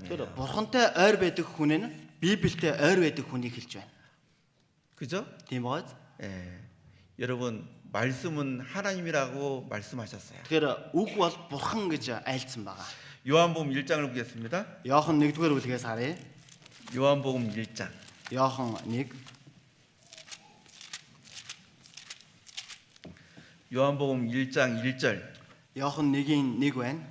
Тэр бурхантай ойр байдаг хүн нь Библиэд ойр байдаг хүнийг хэлж байна. 그죠? Тийм бааз. 예. 여러분 말씀은 하나님이라고 말씀하셨어요. Тэгэхээр үг бол бурхан гэж айлцсан байгаа. 요한복음 1장을 보겠습니다. Иохан 1-р бүлгээс харъя. 요한복음 1장. Иохан 1. 요한복음 1장 1절. Иохан 1-ийн 1 байна.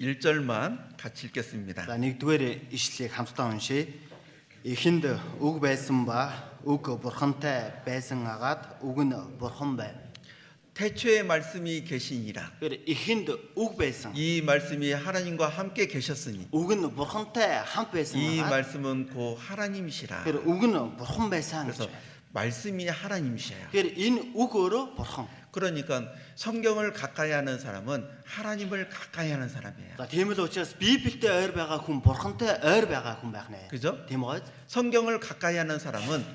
(1절만) 같이 읽겠습니다. За 1-р ишлэлийг хамтдаа уншъя. Эхэнд үг байсан ба үг бурхантай байсан агаад үг нь бурхан байна. 태초에 말씀이 계시니라. Тэгэхээр эхэнд үг байсан. 이 말씀이 하나님과 함께 계셨으니 Үг нь бурхантай хамт байсан 이 агаад 말씀은 곧 하나님이시라. тэгэхээр үг нь бурхан байсан гэж 그래서 байна. 말씀이 하나님이셔요. Тэгэхээр энэ үг өөрөө бурхан. 그러니까 성경을 가까이 하는 사람은 하나님을 가까이 하는 사람이에요. За тийм л учраас Библиэд ойр байгаа хүн бурхантай ойр байгаа хүн байх нэ. 그죠? Тийм үү? 성경을 가까이 하는 사람은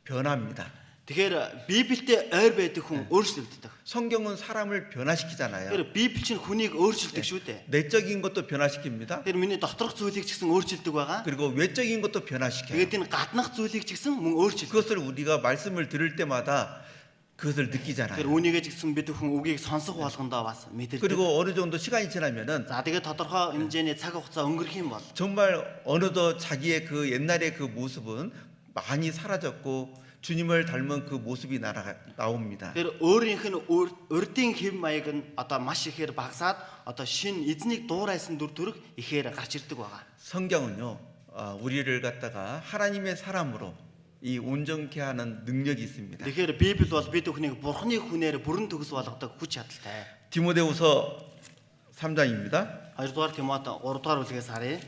변합니다. Тэгэхээр Библиэд ойр байдаг хүн өөрчлөгддөг. 성경은 사람을 변화시키잖아요. Тэгэхээр Библи чинь хүнийг өөрчилдөг шүү дээ. 내적인 것도 변화시킵니다. Тэгэхээр миний доторх зүйлийг ч гэсэн өөрчилдөг байгаа. 그리고 외적인 것도 변화시켜요. Тэгээд энэ гаднах зүйлийг ч гэсэн мөн өөрчилдөг. 그것을 우리가 말씀을 들을 때마다 그것을 Тэгэхээр 느끼잖아요. үүнийгээ ч гэсэн бид хүн үгийг сонсох болгондоо бас мэдэрдэг. 그리고 어느 정도 시간이 지나면은 За тэгээд тодорхой хэмжээний цаг 후гацаа өнгөрөх юм бол 정말 어느덧 자기의 그 옛날의 그 모습은 많이 사라졌고 주님을 닮은 그 모습이 나옵니다. тэр өөрийнх нь урдын хэв маяг нь одоо маш ихээр багасаад одоо шин эзнийг дуурайсан дүр төрх ихээр гарч ирдэг байгаа. 성경은요, 우리를 갖다가 하나님의 사람으로 이 온전케 하는 능력이 있습니다. Тэгэхээр Библи бол бид бүхнийг бурхны хүнээр бүрэн төгс болгодог хүч чадалтай. 디모데후서 3장입니다. 2-р Тимот 3-р бүлгээс харъя.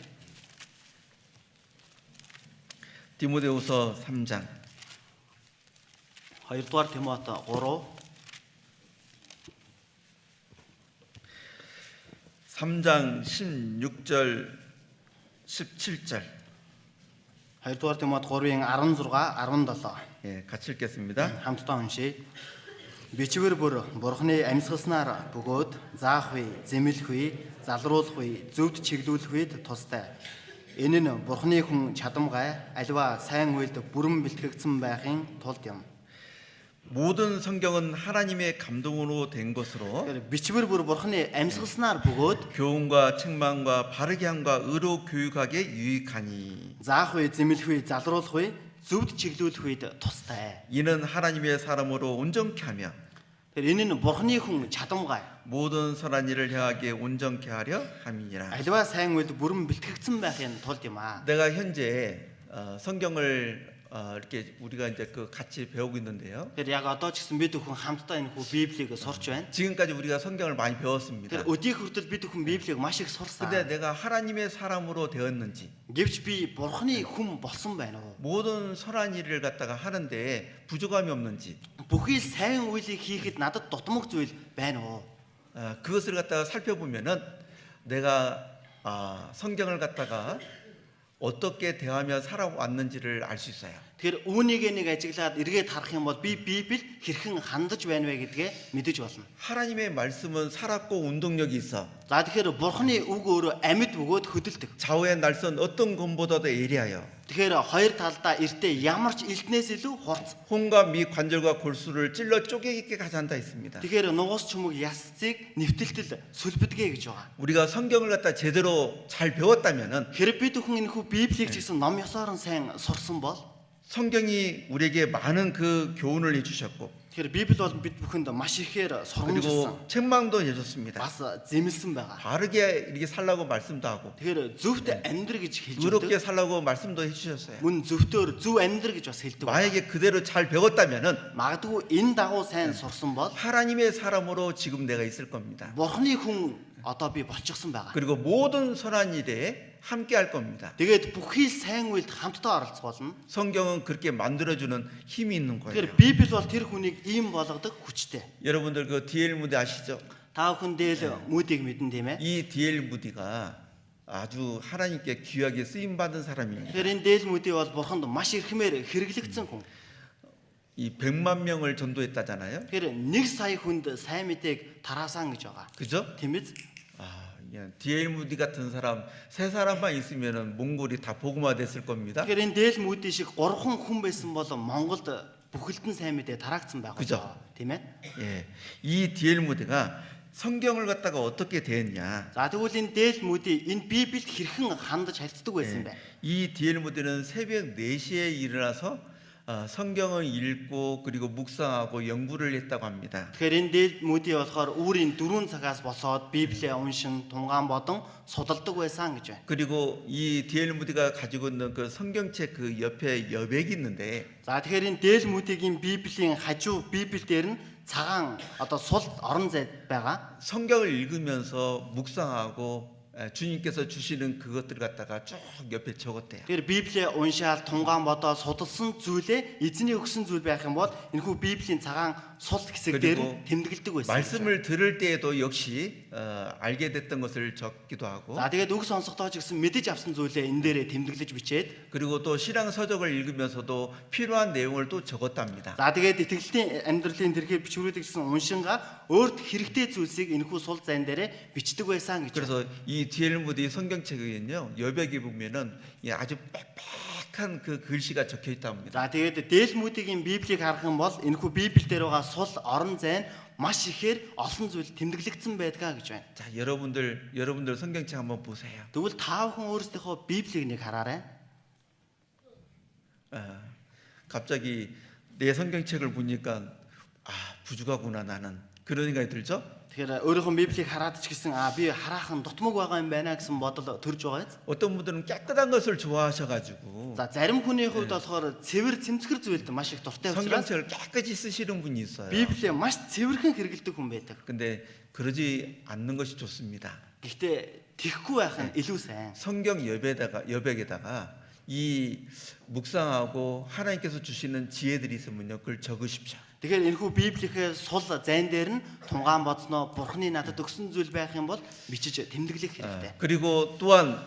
디모데후서 3장 2-р Тимот 3장 16절 17절 2-р Тимот 3-ын 16, 17. 예, 같이 읽겠습니다. Хамтдаа уншъя. Бичвэр бүр бурхны амьсгалснаар бөгөөд заах үе, зэмлэх үе, залруулах үе, зөвд чиглүүлэх үед тустай. Энэ нь бурхны хүн чадамгай аливаа сайн үйлд бүрэн бэлтгэгдсэн байхын тулд юм. 모든 성경은 하나님의 감동으로 된 것으로 Тэгэхээр бичвэр бүр бурхны амьсгалснаар бөгөөд 교훈과 책망과 바르게 함과 의로 교육하게 유익하니 заах үе, зэмлэх үе, залруулах үе, зөвд чиглүүлэх үед тустай. 이는 하나님의 사람으로 온전케 하며 Тэгэхээр энэ нь бурхны хүн чадамгай 모든 선한 일을 행하게 온전케 하려 함이니라. аливаа сайн үйлд бүрэн бэлтгэгдсэн байхын тулд юм аа. 내가 현재 성경을 이렇게 우리가 이제 그 같이 배우고 있는데요. Тэгэхээр яг одоо ч гэсэн бид бүхэн хамтдаа энэ хүү Библийг сурч байна. 지금까지 우리가 성경을 많이 배웠습니다. Тэгэхээр өдийг хүртэл бид бүхэн Библийг маш их сурсан. 근데 내가 하나님의 사람으로 되었는지 Гэвч би бурхны хүн болсон байна уу? 모든 선한 일을 갖다가 하는데 부족함이 없는지 Бүхий сайн үйлийг хийхэд надад дутмаг зүйл байна уу? 그것을 갖다가 살펴보면은 내가 성경을 갖다가 어떻게 대하며 살아왔는지를 알 수 있어요. Тэгэхээр үүнийг нэг ажиглаад эргээд харах юм бол би Библийг хэрхэн хандаж байна вэ гэдгээ мэдэж болно. 하나님의 말씀은 살았고 운동력이 있어. За тэгэхээр бурхны үг өөрөө амьд бөгөөд хөдөлдөг. 좌우의 날선 어떤 검보다도 예리하여 Тэгэхээр хоёр талдаа эртээ ямар ч элднээс илүү хурц. 혼과 미 관절과 골수를 찔러 쪼개게 하지 않다 있습니다. Тэгэхээр нугас чүмэг ясцыг нэвтэлтэл сүлбэдгээ гэж байгаа. 우리가 성경을 갖다 제대로 잘 배웠다면은 Хэрэг бид бүхэн энэ хүү Библийг ч гэсэн ном ёсоор нь сайн сурсан бол 성경이 우리에게 많은 그 교훈을 해주셨고 тэгэхээр Библи бол бид бүхэнд маш ихээр сургамжилсан. 그리고 책망도 해줬습니다. Бас зэмлсэн байгаа. 바르게 이렇게 살라고 말씀도 하고 Тэгэхээр зөвхт амьдр гэж хэлж 의롭게 өгдөг. 살라고 말씀도 해주셨어요. Мөн зөвхтөөр зөв амьдр гэж бас хэлдэг. 만약에 그대로 잘 배웠다면은 Магадгүй энэ дагуу сайн сурсан бол 하나님의 사람으로 지금 내가 있을 겁니다. бурхны хүн одоо би болчихсон байгаа. 그리고 모든 선한 일에 함께 할 겁니다. Тэгээд бүхий сайн үйлд хамтдаа оролцох болно. 성경은 그렇게 만들어주는 힘이 있는 거예요. Тэгэхээр Библи бол тэр хүнийг ийм болгодог хүчтэй. 여러분들 그 D.L. 무디 아시죠? Та бүхэн дээл мүүдийг мэдэн тийм ээ. 이 D.L. 무디가 아주 하나님께 귀하게 쓰임 받은 사람입니다. Тэгэхээр энэ дээл мүүдий бол бурханд маш ирхмээр хэрэглэгдсэн хүн. 이 100만 명을 전도했다잖아요. Тэгэхээр 1 сая хүнд сайн мэдээг тараасан гэж байгаа. 그죠? Тийм биз? 디엘 무디 같은 사람 세 사람만 있으면은 몽골이 다 복음화 됐을 겁니다. Тэгэхээр энэ дээл мүүдийн шиг 3 хүн байсан бол Монголд бүхэлд нь сайн мэдээ тараагдсан байх 그죠? болоо. Тийм ээ. 예, 이 디엘 무디가 성경을 갖다가 어떻게 대했냐? За тэгвэл энэ дээл мүүдийн энэ Библиэд хэрхэн хандаж харилцдаг байсан бэ? 이 디엘 무디는 새벽 4시에 일어나서 성경을 읽고 그리고 묵상하고 연구를 했다고 합니다. Тэгэхээр энэ дээл мүүдийн болохоор үүрийн 4 цагаас босоод Библийг уншин тунгаан бодон судалдаг байсан гэж байна. 그리고 이 디엘 무디가 가지고 있는 그 성경책 그 옆에 여백이 있는데 За тэгэхээр энэ дээл мүүдийн Библийн хажуу Библи дээр нь цагаан одоо сул орон зай байгаа. 성경을 읽으면서 묵상하고 주님께서 주시는 그것들 갖다가 쭉 옆에 적었대요. Тэгэхээр Библийг уншаал тунгаан бодоод судалсан зүйлээ эзний өгсөн зүйл байх юм бол энэхүү Библийн цагаан сул хэсэг дээр нь тэмдэглэдэг байсан. 말씀을 들을 때에도 역시 알게 됐던 것을 적기도 하고 За тэгээд үг сонсохдоо ч гэсэн мэдэж авсан зүйлээ энэ дээрээ тэмдэглэж бичээд 그리고 또 신앙 서적을 읽으면서도 필요한 내용을 또 적었답니다. за тэгээд итгэлийн амьдралын тэрхээ бичвэрүүдийг гэсэн уншингаа өөрт хэрэгтэй зүйлсийг энэхүү сул зайн дээрээ бичдэг байсан гэж. 그래서 이 디엘 무디 성경책에는요 여백에 보면은 아주 빽빽한 그 글씨가 적혀 있답니다. За тэгээд дээл мүүдийн Библийг харах юм бол энэхүү Библи дээр байгаа сул орон зай нь маш ихээр олон зүйл тэмдэглэгдсэн байдгаа гэж байна. 자 여러분들 성경책 한번 보세요. Тэгвэл та бүхэн өөрсдийнхөө Библийг нэг хараарай. 갑자기 내 성경책을 보니까 부족하구나 나는 그런 생각이 들죠? Тэгэхээр өөрийнхөө Библийг хараад ч гэсэн би хараахан дутмаг байгаа юм байна гэсэн бодол төрж байгаа биз? 어떤 분들은 깨끗한 것을 좋아하셔가지고 За зарим хүний хувьд болохоор цэвэр цэмцгэр зүйлд маш их дуртай учраас 성경책을 깨끗이 쓰시는 분이 있어요. Библийг маш цэвэрхэн хэрэглэдэг хүн байдаг. 근데 그러지 않는 것이 좋습니다. Гэхдээ тэхгүй байх нь илүү сайн. 성경 여백에다가 이 묵상하고 하나님께서 주시는 지혜들이 있으면요 그걸 적으십시오. Тэгэхээр энэхүү Библийнхээ сул зайн дээр нь тунгаан бодсноо Бурхны надад өгсөн зүйл байх юм бол бичиж тэмдэглэх хэрэгтэй. 그리고 또한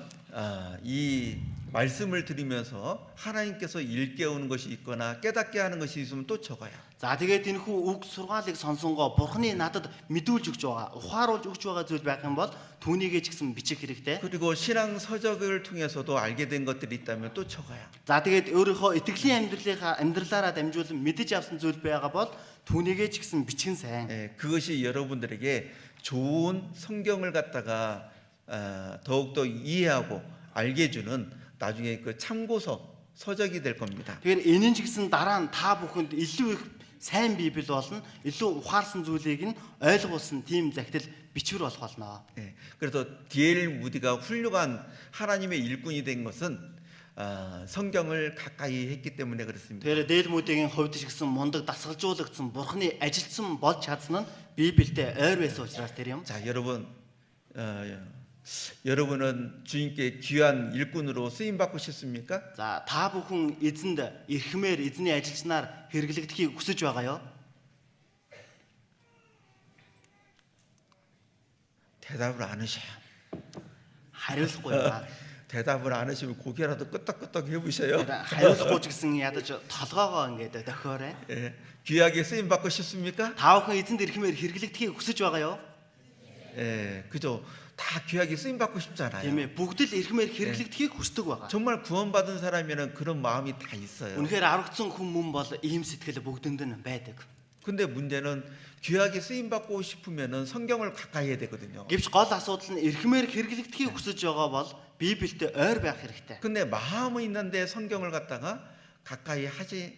이 말씀을 들으면서 하나님께서 일깨우는 것이 있거나 깨닫게 하는 것이 있으면 또 적어요. За тэгээд энэхүү үг сургаалыг сонсонгоо Бурхны надад мэдүүлж өгч байгаа, ухааруулж өгч байгаа зүйл байх юм бол түүнийгээ ч гэсэн бичих хэрэгтэй. 그리고 신앙 서적을 통해서도 알게 된 것들이 있다면 또 적어요. За тэгээд өөрийнхөө итгэлийн амьдралаараа дамжуулан мэдэж авсан зүйл байгаа бол түүнийгээ ч гэсэн бичихэн сайн. 그것이 여러분들에게 좋은 성경을 갖다가 더욱더 이해하고 알게 주는 나중에 그 참고서 서적이 될 겁니다. Тэгэхээр энэ нь ч гэсэн дараа нь та бүхэнд илүү их сайн Библи болно, илүү ухаарсан зүйлийг нь ойлгуулсан тийм захидал бичвэр болох болно. 그래서 디엘 무디가 훌륭한 하나님의 일꾼이 된 것은 성경을 가까이 했기 때문에 그렇습니다. Тэгэхээр дээл мүүдийн хувьд ч гэсэн мундаг дасгалжуулагдсан Бурхны ажилтсан болж чадсан нь Библиэд ойр байсан учраас тэр юм. 자, 여러분은 주님께 귀한 일꾼으로 쓰임 받고 싶습니까? За та бүхэн эзэнд эрхмээр эзний ажилчнаар хэрэглэгдэхийг хүсэж байгаа юу? 대답을 안 하셔요. Хариулахгүй байна. 대답을 안 하시면 고개라도 끄덕끄덕 해보셔요. Хариулахгүй ч гэсэн ядаж толгоогоо ингээд дохиорой. 귀하게 쓰임 받고 싶습니까? Та бүхэн эзэнд эрхмээр хэрэглэгдэхийг хүсэж байгаа юу? 그죠? 다 귀하게 쓰임 받고 싶잖아요. Тийм ээ, бүгд л эрхмээр хэрэглэгдэхийг хүсдэг байгаа. 정말 구원받은 사람이면 그런 마음이 다 있어요. Үнэхээр аврагдсан хүмүүс бол ийм сэтгэл бүгдэнд нь байдаг. 근데 문제는 귀하게 쓰임 받고 싶으면은 성경을 가까이 해야 되거든요. Гэвч гол асуудал нь эрхмээр хэрэглэгдэхийг хүсэж байгаа бол Библиэд ойр байх хэрэгтэй. 근데 마음은 있는데 성경을 갖다가 가까이 하지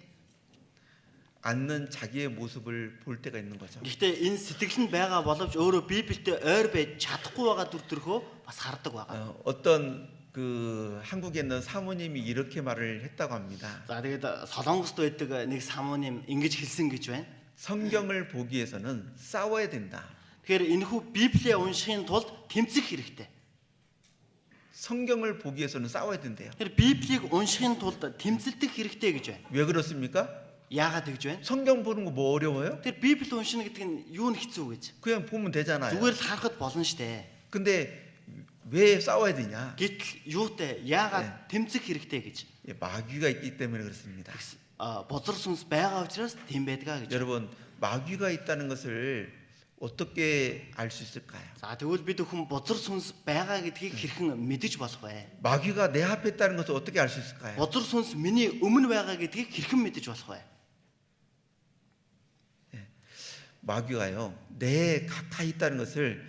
않는 자기의 모습을 볼 때가 있는 거죠. Гэхдээ энэ сэтгэл нь байгаа боловч өөрөө Библиэд ойр байж чадахгүй байгаа төр төрхөө бас хардаг байгаа. 어떤 그 한국에 있는 사모님이 이렇게 말을 했다고 합니다. За тэгээд Солонгост байдаг нэг 사모님 ингэж хэлсэн гэж байна. 성경을 보기 위해서는 싸워야 된다. Тэгэхээр энэхүү Библийг уншихын тулд тэмцэх хэрэгтэй. 성경을 보기 위해서는 싸워야 된대요. Тэгэхээр Библийг уншихын тулд тэмцэлдэх хэрэгтэй гэж байна. 왜 그렇습니까? Яагаад гэж байна? 성경 보는 거 뭐 어려워요? Тэр Библи уншина гэдэг нь юу нь хэцүү гэж. 그냥 보면 되잖아요. Зүгээр л харахад болно штэ. 근데 왜 싸워야 되냐? Гэтэл юутай яагаад тэмцэх хэрэгтэй гэж. 마귀가 있기 때문에 그렇습니다. бозор сүнс байгаа учраас тийм байдгаа гэж. 여러분, 마귀가 있다는 것을 어떻게 알 수 있을까요? За тэгвэл бид өхөн бозор сүнс байгаа гэдгийг хэрхэн мэдэж болох вэ? 마귀가 내 앞에 있다는 것을 어떻게 알 수 있을까요? Бозор сүнс миний өмнө байгаа гэдгийг хэрхэн мэдэж болох вэ? 마귀가요, 내 가까이 있다는 것을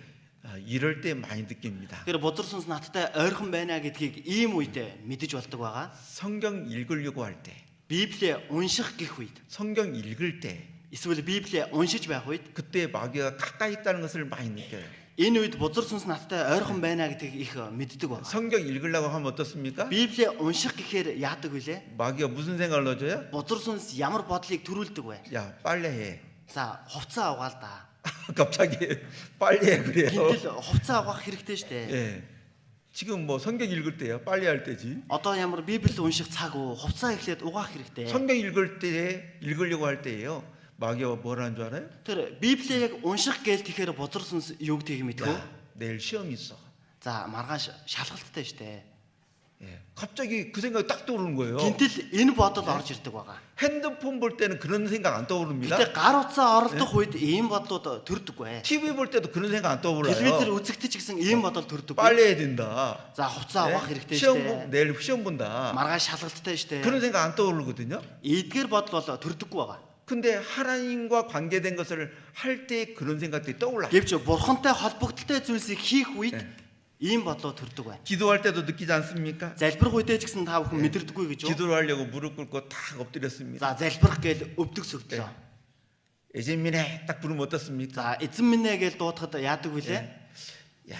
이럴 때 많이 느낍니다. Тэгэхээр бозор сүнс надтай ойрхон байна гэдгийг ийм үед мэдэж болдог байгаа. 성경 읽으려고 할 때, Библийг унших гэх үед, 성경 읽을 때, эсвэл Библийг уншиж байх үед 그때 마귀가 가까이 있다는 것을 많이 느껴요. энэ үед бозор сүнс надтай ойрхон байна гэдгийг их мэддэг байна. 성경 읽으려고 하면 어떻습니까? Библийг унших гэхээр яадаг вүлээ? 마귀가 무슨 생각을 넣어줘요? Бозор сүнс ямар бодлыг төрүүлдэг вэ? 야, 빨리 해. За хувцас авгаал да. 갑자기 빨리 해 그래요. Гинтэл хувцас авах хэрэгтэй штэ. 예. 지금 뭐 성경 읽을 때야 빨리 할 때지. Одоо ямар Библи унших цаг уу? Хувцас эхлээд угаах хэрэгтэй. 성경 읽을 때 읽으려고 할 때예요. 마귀가 뭐라는 줄 알아요? Тэр Библийг унших гээл тэгэхээр бозор сүнс юу гэдгийг мэдв. 야, 내일 시험 있어. За маргааш шалгалттай штэ. 예. 갑자기 그 생각이 딱 떠오르는 거예요. Гинтэл энэ бодол орж ирдэг байгаа. 핸드폰 볼 때는 그런 생각 안 떠오릅니다. Гэтэ гар утсаа оролдох үед ийм бодлууд төрдөггүй. TV 볼 때도 그런 생각 안 Телевизээр 떠올라요. үзэгдэж гэсэн ийм бодол төрдөггүй. 빨리 해야 된다. За хувцас авах 예? хэрэгтэй 시험 штэ. 내일 시험 본다. Маргааш шалгалттай штэ. 그런 생각 안 떠오르거든요. Эдгээр бодол бол төрдөггүй байгаа. 근데 하나님과 관계된 것을 할 때 그런 생각들이 떠올라요. Гэвч бурхантай холбогдолтой зүйлсийг хийх үед ийм бодлоо төрдөг байна. 기도할 때도 느끼지 않습니까? Залбирх үедээ ч гэсэн та бүхэн мэдэрдэггүй гэж юу? 기도를 하려고 무릎 꿇고 탁 엎드렸습니다. За залбирх гээл өвдөг сөглөө. 예진민에 딱 부르면 어떻습니까? За эзэн минь ээ гээл дуудахад яадаг вүлээ? 야,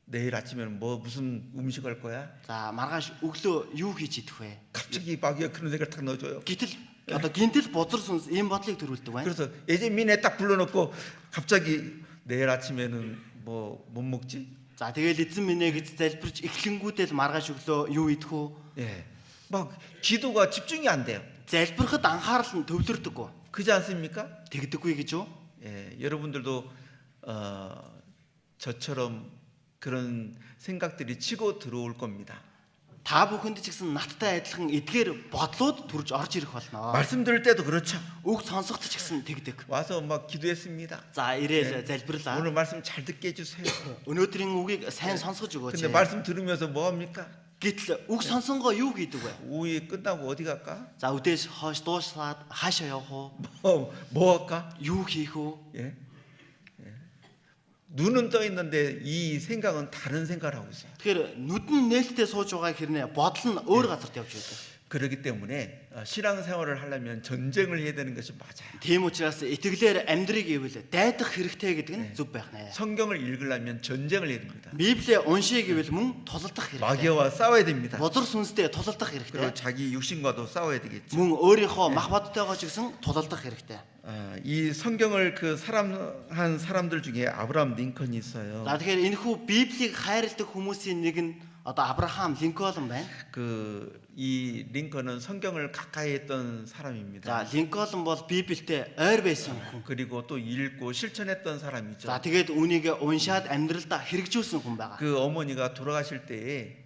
내일 아침에는 뭐 무슨 음식 할 거야? За маргааш өглөө юу хийж идэх вэ? 갑자기 마귀가 그런 생각을 탁 넣어줘요. Гэтэл одоо гинтэл бозор сүнс ийм бодлыг төрүүлдэг байна. 그래서 예진민에 딱 불러놓고 갑자기 내일 아침에는 뭐 못 먹지? За тэгэл эзэн минь ээ гэж залбирч эхлэнгүүтэл маргааш өглөө юу идэх вэ? 예, 막 기도가 집중이 안 돼요. Залбирхад анхаарал нь төвлөрдөггүй. 그렇지 않습니까? Тэгдэггүй гэж юу? 예, 여러분들도 저처럼 그런 생각들이 치고 들어올 겁니다. Та бүхэнд ч гэсэн надтай адилхан эдгээр бодлууд төрж орж ирэх болно. 말씀 들을 때도 그렇죠. Үг сонсоход ч гэсэн тэгдэг. 와서 막 기도했습니다. За ирээл залбирлаа. 오늘 말씀 잘 듣게 해주세요. Өнөөдрийн үгийг сайн сонсгож өгөөч. 근데 말씀 들으면서 뭐 합니까? Гэтэл үг сонсонгоо юу хийдэг вэ? 우리 끝나고 어디 갈까? За үдээс хойш дуушлаад хаашаа явах 뭐 할까? уу? Юу хийх үү? 예? 눈은 떠 있는데 이 생각은 다른 생각을 하고 있어요. Тэгэхээр нүд нь нээлттэй сууж байгаа хэрнээ бодол нь өөр газарт явж байдаг. 그렇기 때문에 신앙생활을 하려면 전쟁을 해야 되는 것이 맞아요. Тийм учраас итгэлээр амьдрыг ивэл дайдах хэрэгтэй гэдэг нь зөв байх нэ. 성경을 읽으려면 전쟁을 해야 됩니다. Библийг уншия гэвэл мөн тулалдах хэрэгтэй. 마귀와 싸워야 됩니다. Бозор сүнстэй тулалдах 그리고 хэрэгтэй. 자기 육신과도 싸워야 되겠죠. Мөн өөрийнхөө мах бодтойгоо ч гэсэн тулалдах хэрэгтэй. 이 성경을 한 사람들 중에 아브라함 링컨이 있어요. За тэгэхээр энэхүү Библийг хайрладаг хүмүүсийн нэг нь одоо Абрахам Линкольн байна. 이 링컨은 성경을 가까이 했던 사람입니다. За Линкольн бол Библиэд ойр байсан хүн. 그리고 또 읽고 실천했던 사람이죠. За тэгээд үүнийг уншаад амьдралдаа хэрэгжүүлсэн хүн байгаа. 그 어머니가 돌아가실 때에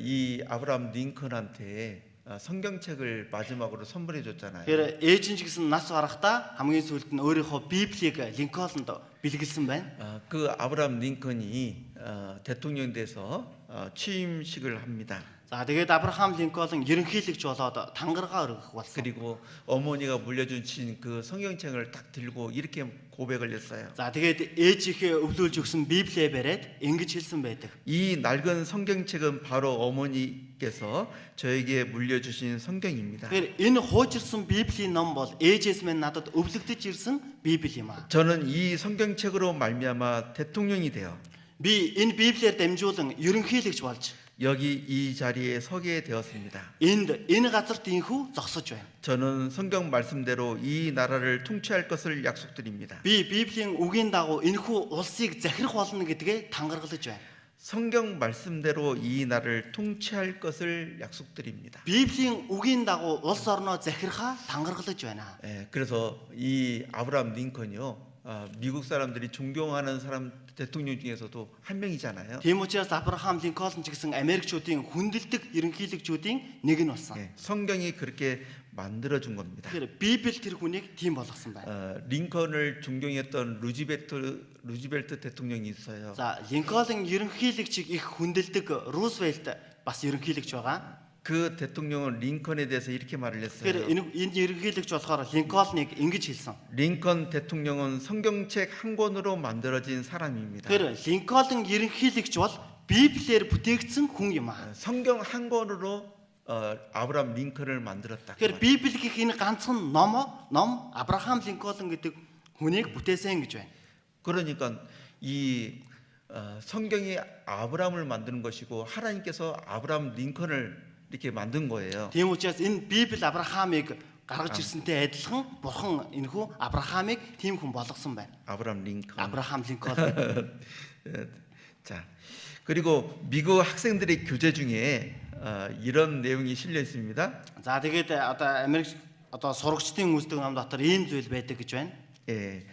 이 아브라함 링컨한테 성경책을 마지막으로 선물해 줬잖아요. Тэгэхээр ээж нь ч гэсэн нас барахдаа хамгийн сүүлд нь өөрийнхөө Библийг Линкольнд бэлгэлсэн байна. 그 아브라함 링컨이 대통령이 돼서 취임식을 합니다. За тэгээд Абрахам Линкольн ерөнхийлөгч болоод тангаргаа өргөх болсон. 그리고 어머니가 물려주신 그 성경책을 딱 들고 이렇게 고백을 했어요. За тэгээд ээжийнхээ өвлүүлж өгсөн Библийг бариад ингэж хэлсэн байдаг. 이 낡은 성경책은 바로 어머니께서 저에게 물려주신 성경입니다. Тэгэхээр энэ хуучирсан Библийн ном бол ээжээс минь надад өвлөгдөж ирсэн Библи юм аа. 저는 이 성경책으로 말미암아 대통령이 되어 Би энэ Библиэр дамжуулан ерөнхийлөгч болж 여기 이 자리에 서게 되었습니다. энэ газарт инхүү зогсож байна. 저는 성경 말씀대로 이 나라를 통치할 것을 약속드립니다. Би Библийн үгийн дагуу энэхүү улсыг захирах болно гэдгээ тангаргалж байна. 성경 말씀대로 이 나라를 통치할 것을 약속드립니다. Библийн үгийн дагуу улс орноо захирахаа тангаргалж байна. 그래서 이 아브라함 링컨이요 미국 사람들이 존경하는 사람 대통령 중에서도 한 명이잖아요. Тийм учраас Абрахам Линкольн ч гэсэн Америкчүүдийн хүндэлдэг ерөнхийлөгчүүдийн нэг нь болсон. 예, 성경이 그렇게 만들어 준 겁니다. Тэгэхээр Библи тэр хүнийг тийм болгосон байна. 링컨을 존경했던 루즈벨트 대통령이 있어요. За, Линкольн ерөнхийлөгчийг их хүндэлдэг Рузвельт бас ерөнхийлөгч байгаа. 그 대통령은 링컨에 대해서 이렇게 말을 했어요. Тэгэхээр энэ ерөнхийлөгч болохоор Линкольныг ингэж хэлсэн. 링컨 대통령은 성경책 한 권으로 만들어진 사람입니다. Тэгэхээр Линкольн ерөнхийлөгч бол Библиэр бүтээгдсэн хүн юм аа. 성경 한 권으로 아브라함 링컨을 만들었다. Тэгэхээр Библи гэх энэ ганцхан ном Абрахам Линкольн гэдэг хүнийг бүтээсэн гэж байна. 그러니까 이 성경이 아브라함을 만드는 것이고 하나님께서 아브라함 링컨을 이렇게 만든 거예요. Тийм учраас энэ Библи Абрахамыг гаргаж ирсэнтэй адилхан Бурхан энэхүү Абрахамыг тийм хүн болгосон байна. 아브라함 링컨. Абрахам Линкольн. 자, 그리고 미국 학생들의 교재 중에 이런 내용이 실려 있습니다. За тэгээд Америк сурагчдын үүсдэг ном дотор ийм зүйл байдаг гэж байна. 예,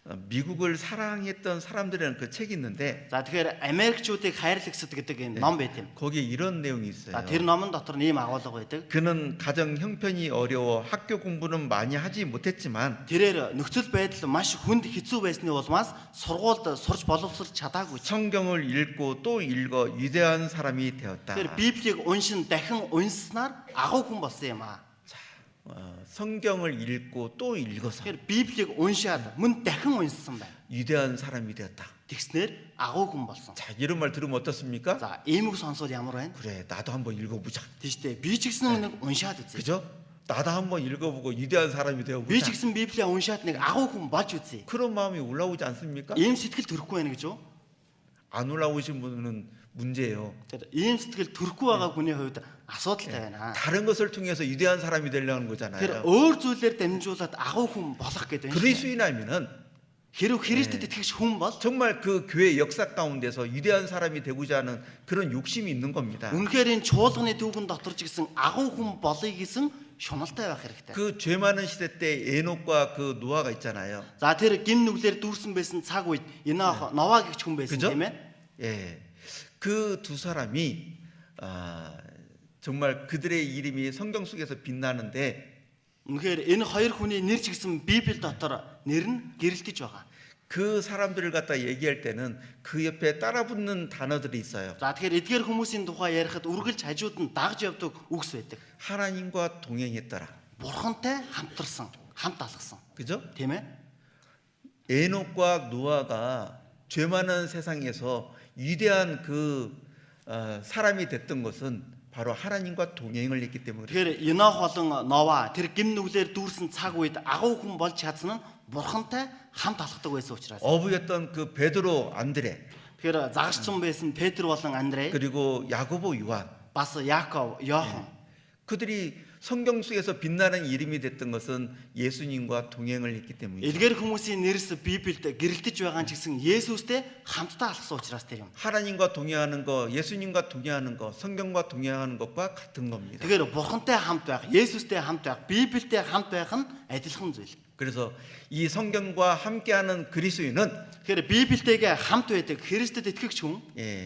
미국을 사랑했던 사람들이라는 그 책이 있는데 За тэгэхээр Америкчүүдийг хайрлагсад гэдэг энэ ном байт юм. 거기에 이런 내용이 있어요. За тэр номон дотор ийм агуулга байдаг. 그는 가정 형편이 어려워 학교 공부는 많이 하지 못했지만 Тэрээр нөхцөл байдал маш хүнд хэцүү байсны улмаас сургуульд сурч боловсрч чадаагүй. 성경을 읽고 또 읽어 위대한 사람이 되었다. Тэгэхээр Библийг уншин дахин уншснаар агуу хүн болсон юм аа. 성경을 읽고 또 읽어서 Тэгэхээр Библийг уншаад мөн дахин уншсан байна. 위대한 사람이 되었다. Тэгснээр агуу хүн болсон. 자, 이런 말 들으면 어떻습니까? За иймэг сонсоод ямар байна? 그래, 나도 한번 읽어보자. Тийштэй би ч гэсэн нэг уншаад үзье. 그죠? 나도 한번 읽어보고 위대한 사람이 Би ч 되어보자. гэсэн Библийг уншаад нэг агуу хүн болж үзье. 그런 마음이 올라오지 않습니까? Ийм сэтгэл төрөхгүй байна гэж юу? 안 올라오신 분은 문제예요. Тэр ийм сэтгэл төрөхгүй байгаа хүний хувьд асуудалтай байна. 다른 것을 통해서 위대한 사람이 되려는 Тэр 거잖아요. өөр зүйлээр дамжуулаад агуу хүн болох гэдэг юм. 그리스도인이라면은 Хэрв Христэд итгэж хүн бол 정말 그 교회 역사 가운데서 위대한 사람이 되고자 하는 그런 욕심이 있는 겁니다. үнэхээр энэ чуулганы түүхэн дотор ч гэсэн агуу хүн болъё гэсэн шуналтай байх хэрэгтэй. 그 죄 많은 시대 때 에녹과 그 노아가 있잖아요. За тэр гим нүглэр дүүрсэн байсан цаг үед Нова гэгч хүн байсан 그죠? тийм ээ. 예, 그 두 사람이 정말 그들의 이름이 성경 속에서 빛나는데 Үнэхээр энэ хоёр хүний нэр ч гэсэн Библи дотор нэр нь гэрэлтэж байгаа. 그 사람들을 갖다 얘기할 때는 그 옆에 따라붙는 단어들이 있어요. За тэгэхээр эдгээр хүмүүсийн тухай ярихад үргэлж хажууд нь дагж явдаг үгс байдаг. 하나님과 동행했더라. Бурхантай хамтарсан, хамт алгасан. 그죠? Тийм ээ? 에녹과 노아가 죄 많은 세상에서 위대한 그 사람이 됐던 것은 바로 하나님과 동행을 했기 때문에. Тэгэхээр Енох болон Нова тэр гим нүглэр дүүрсэн цаг үед агуу хүн болж чадсан нь Бурхантай хамт алхдаг байсан учраас. 어부였던 그 베드로, 안드레, Тэгэхээр загасчин байсан Петр болон Андрей, 그리고 야고보, 요한, бас Яков, Йохан 그들이 성경 속에서 빛나는 이름이 됐던 것은 예수님과 동행을 했기 때문이죠. эдгээр хүмүүсийн нэрс Библиэд гэрэлтэж байгаа нь ч гэсэн Есүстэй хамтдаа алхсан учраас тэр юм. 하나님과 동행하는 거, 예수님과 동행하는 거, 성경과 동행하는 것과 같은 겁니다. Тэгэхээр Бурхантай хамт байх, Есүстэй хамт байх, Библиэд хамт байх нь адилхан зүйл. 그래서 이 성경과 함께하는 그리스도인은 Тэгэхээр Библиэтэйгээ хамт байдаг Христэд итгэгч хүн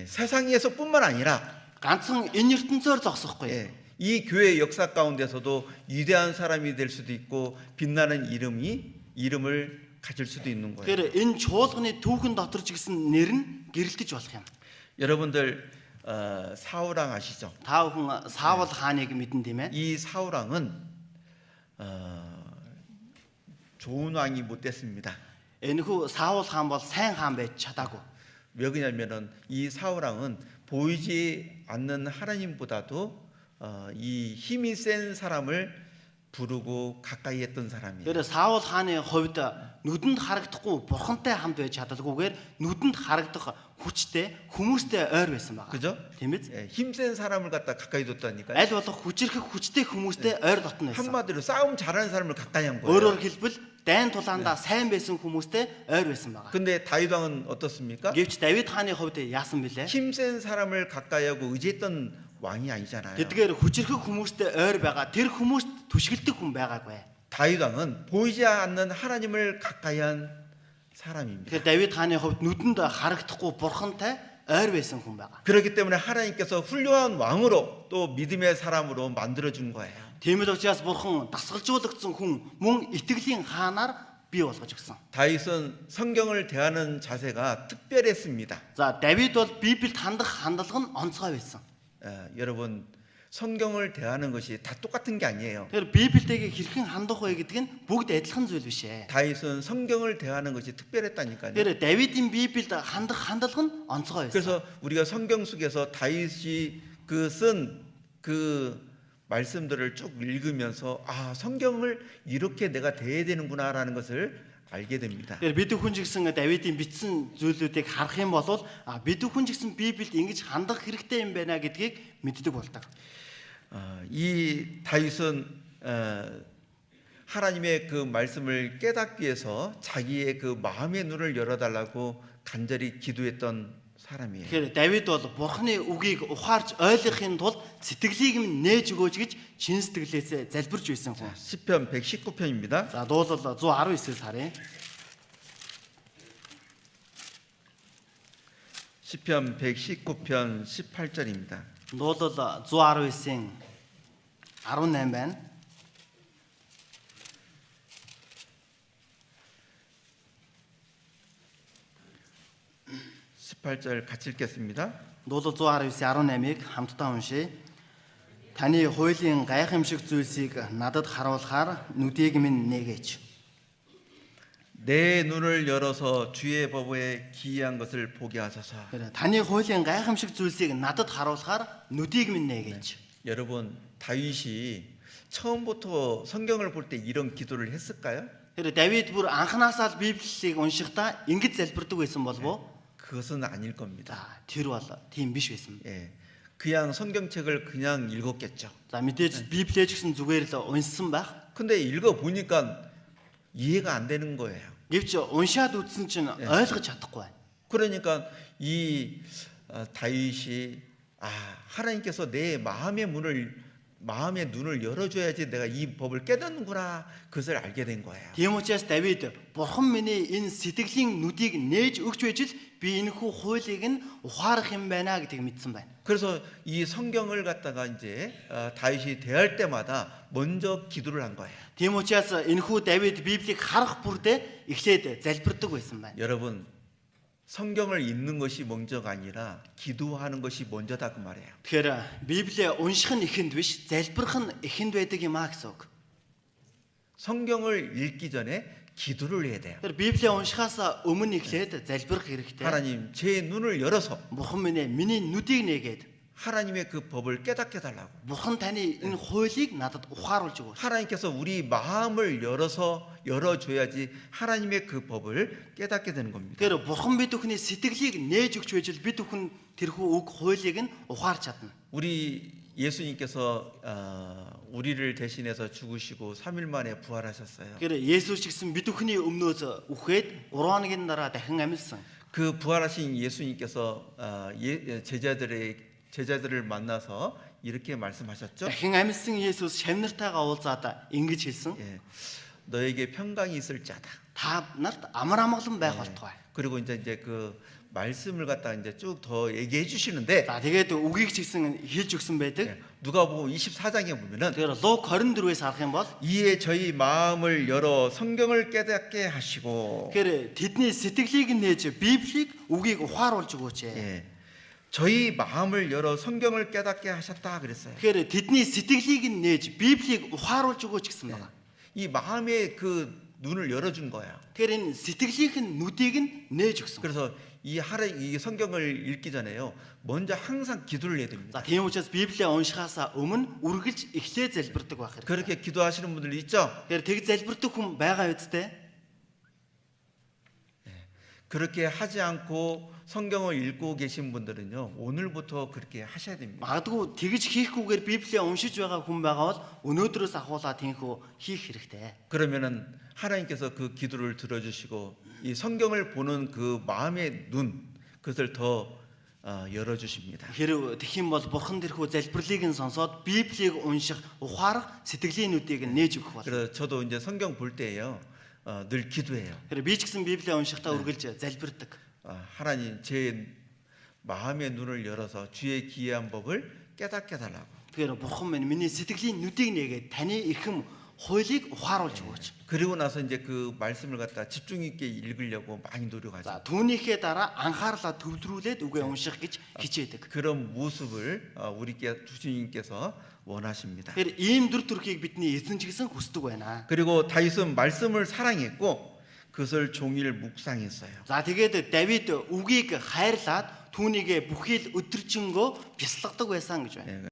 세상에서뿐만 아니라 ганцхан энэ ертөнцөөр зогсохгүй. 이 교회 역사 가운데서도 위대한 사람이 될 수도 있고 빛나는 이름을 가질 수도 있는 거예요. Тэгэхээр энэ чуулганы түүхэн дотор ч гэсэн нэр нь гэрэлтэж болох юм. 여러분들 사울왕 아시죠? Та бүхэн Саул хааныг мэдэн тийм ээ? 이 사울왕은 좋은 왕이 못 됐습니다. Энэхүү Саул хаан бол сайн хаан байж чадаагүй. 왜 그러냐면은 이 사울왕은 보이지 않는 하나님보다도 이 힘이 센 사람을 부르고 가까이 했던 사람이에요. Тэр Саул хааны хувьд нүдэнд харагдахгүй бурхантай хамт байж чадалгүйгээр нүдэнд харагдах хүчтэй хүмүүстэй ойр байсан байгаа. 그죠? Тийм ээ? 힘센 사람을 갖다 가까이 뒀다니까요. Аль болох хүчрэх хүчтэй хүмүүстэй ойр дотно байсан. 한마디로 싸움 잘하는 사람을 가까이 한 거예요. Өөрөөр хэлбэл дайн тулаандаа сайн байсан хүмүүстэй ойр байсан байгаа. 근데 다윗 왕은 어떻습니까? Гэвч Давид хааны хувьд яасан бilé? 힘센 사람을 가까이 하고 의지했던 왕이 아니잖아요. Тэдгээр хүчрэх хүмүүстэй ойр байгаа. Тэр хүмүүст түшгэлдэг хүн байгаагүй. 다윗 왕은 보이지 않는 하나님을 가까이 한 사람입니다. Тэгэхээр Давид хааны хувьд нүдэнд харагдахгүй бурхантай ойр байсан хүн байгаа. 그렇기 때문에 하나님께서 훌륭한 왕으로 또 믿음의 사람으로 만들어 준 거예요. Тиймээс учраас бурхан дасгалжуулагдсан хүн мөн итгэлийн хаанаар бий болгож өгсөн. 다윗은 성경을 대하는 자세가 특별했습니다. За Давид бол Библиэд хандах хандлага нь онцгой байсан. 여러분 성경을 대하는 것이 다 똑같은 게 아니에요. Тэгэхээр Библиэтэйгээ хэрхэн хандах вэ гэдэг нь бүгд адилхан зүйл биш ээ. 다윗은 성경을 대하는 것이 특별했다니까요. Тэгэхээр Давидын Библиэд хандах хандлага нь онцгой байсан. 그래서 우리가 성경 속에서 다윗이 쓴 그 말씀들을 쭉 읽으면서 아 성경을 이렇게 내가 대해야 되는구나라는 것을 알게 됩니다. Тэгэхээр бид хүн ч гэсэн Давидын бичсэн зүйлүүдийг харах юм бол бид хүн ч гэсэн Библиэд ингэж хандах хэрэгтэй юм байна гэдгийг мэддэг болдог. 이 다윗은 하나님의 그 말씀을 깨닫기 위해서 자기의 그 마음의 눈을 열어달라고 간절히 기도했던 사람이에요. Тэгэхээр Давид бол Бурхны үгийг ухаарч ойлгохын тулд сэтгэлийг минь нээж өгөөч гэж чин сэтгэлээсээ залбирч байсан хүн. 시편 119편입니다. За дуулал 119-ээс харъя. 시편 119편 18절입니다. Дуулал 119-ийн 18 байна. 18절 같이 읽겠습니다. Дуулал 119-ийн 18-ыг хамтдаа уншъя. Таны хуулийн гайхамшиг зүйлсийг надад харуулахаар нүдийг минь нээгээч. 내 눈을 열어서 주의 법에 기이한 것을 보게 하소서. Таны хуулийн гайхамшиг зүйлсийг надад харуулахаар нүдийг минь нээгээч. 여러분 다윗이 처음부터 성경을 볼 때 이런 기도를 했을까요? Тэр Давид бүр анханасаа л Библийг уншихдаа ингэж залбирдаг байсан болов уу? 그것은 아닐 겁니다. За тэр бол тийм биш байсан. 예, 그냥 성경책을 그냥 읽었겠죠. За мэдээж Библийг ч гэсэн зүгээр л уншсан байх. 근데 읽어 보니까 이해가 안 되는 거예요. Гэвч уншаад үзсэн чинь ойлгож чадахгүй байна. 그러니까 이 다윗이 하나님께서 내 마음의 눈을 열어줘야지 내가 이 법을 깨닫는구나 그것을 알게 된 거예요. Тийм учраас Давид бурхан миний энэ сэтгэлийн нүдийг нээж өгч байж л би энэхүү хуулийг нь ухаарах юм байна гэдгийг мэдсэн байна. 그래서 이 성경을 갖다가 이제 다윗이 대할 때마다 먼저 기도를 한 거예요. Тийм учраас энэхүү Давид Библийг харах бүрдээ эхлээд залбирдаг байсан байна. 여러분 성경을 읽는 것이 먼저가 아니라 기도하는 것이 먼저다 그 말이에요. Тэгэхээр Библийг унших нь эхэнд биш, залбирах нь эхэнд байдаг юм аа гэсэн үг. 성경을 읽기 전에 기도를 해야 돼요. Тэгэхээр Библийг уншихаас өмнө эхлээд залбирах хэрэгтэй. 하나님 제 눈을 열어서 Бурхан миний нүдийг нээгээд 하나님의 그 법을 깨닫게 달라고. Бурхан таны энэ хуулийг надад ухааруулж өгөөч. 하나님께서 우리 마음을 열어줘야지 하나님의 그 법을 깨닫게 되는 겁니다. Тэгэхээр Бурхан бид бүхний сэтгэлийг нээж өгч байж л бид бүхэн тэрхүү үг хуулийг нь ухаарч чадна. 우리 예수님께서 우리를 대신해서 죽으시고 3일 만에 부활하셨어요. Тэгэхээр Есүс ч гэсэн бид бүхний өмнөөс үхээд 3 хоногийн дараа дахин амьдсан. 그 부활하신 예수님께서 제자들을 만나서 이렇게 말씀하셨죠. Дахин амьдсан Есүс шавнартайгаа уулзаад ингэж хэлсэн. 예, 너에게 평강이 있을 자다. Та нарт амар амгалан байх болтугай. 그리고 이제 그 말씀을 갖다 이제 쭉 더 얘기해 주시는데 За тэгээд үгийг ч гэсэн хэлж өгсөн байдаг. 누가복음 24장에 보면은 Тэгэхээр Лук 24-ээс харах юм бол 이에 저희 마음을 열어 성경을 깨닫게 하시고 тэгэхээр тэдний сэтгэлийг нээж Библийг үгийг ухааруулж өгөөч. 예, 저희 마음을 열어 성경을 깨닫게 하셨다 그랬어요. Тэгэхээр тэдний сэтгэлийг нээж Библийг ухааруулж өгөөч гэсэн байна. 이 마음의 그 눈을 열어준 거예요. Тэгэхээр энэ сэтгэлийн нүдийг нь нээж өгсөн. 그래서 이 성경을 읽기 전에요. 먼저 항상 기도를 해야 됩니다. За тийм учраас Библийг уншихаас өмнө үргэлж эхлээ залбирдаг байх хэрэгтэй. 그렇게 기도하시는 분들 있죠? Тэгэхээр тэг залбирдаг хүн байгаа үсттэй. 그렇게 하지 않고 성경을 읽고 계신 분들은요. 오늘부터 그렇게 하셔야 됩니다. Магадгүй тэгж хийхгүйгээр Библийг уншиж байгаа хүн байгаа бол өнөөдрөөс ахуулаад тийхүү хийх хэрэгтэй. 그러면은 하나님께서 그 기도를 들어주시고 이 성경을 보는 그 마음의 눈 그것을 더 열어주십니다. Хэрв тэгэх юм бол Бурхан тэрхүү залбирлыг нь сонсоод Библийг унших, ухаарах сэтгэлийн нүдийг нь нээж өгөх болно. 그래서 저도 이제 성경 볼 때예요. 늘 기도해요. Тэгэхээр би ч гэсэн Библийг уншихдаа үргэлж залбирдаг. 하나님 제 마음의 눈을 열어서 주의 기이한 법을 깨닫게 달라고. Тэгэхээр бурхан минь миний сэтгэлийн нүдийг нээгээд таны эрхэм хуулийг ухааруулж өгөөч. 그리고 나서 이제 그 말씀을 갖다 집중 있게 읽으려고 많이 노력하죠. За түүнийхээ дараа анхаарлаа төвлөрүүлээд үгээ унших гэж хичээдэг. 그런 모습을 우리께 주님께서 원하십니다. Тэгэхээр ийм дүр төрхийг бидний эзэн ч гэсэн хүсдэг байна. 그리고 다윗은 말씀을 사랑했고 그것을 종일 묵상했어요. За тэгээд Давид үгийг хайрлаад түүнийг бүхий л өдөржингөө бясалгадаг байсан гэж байна.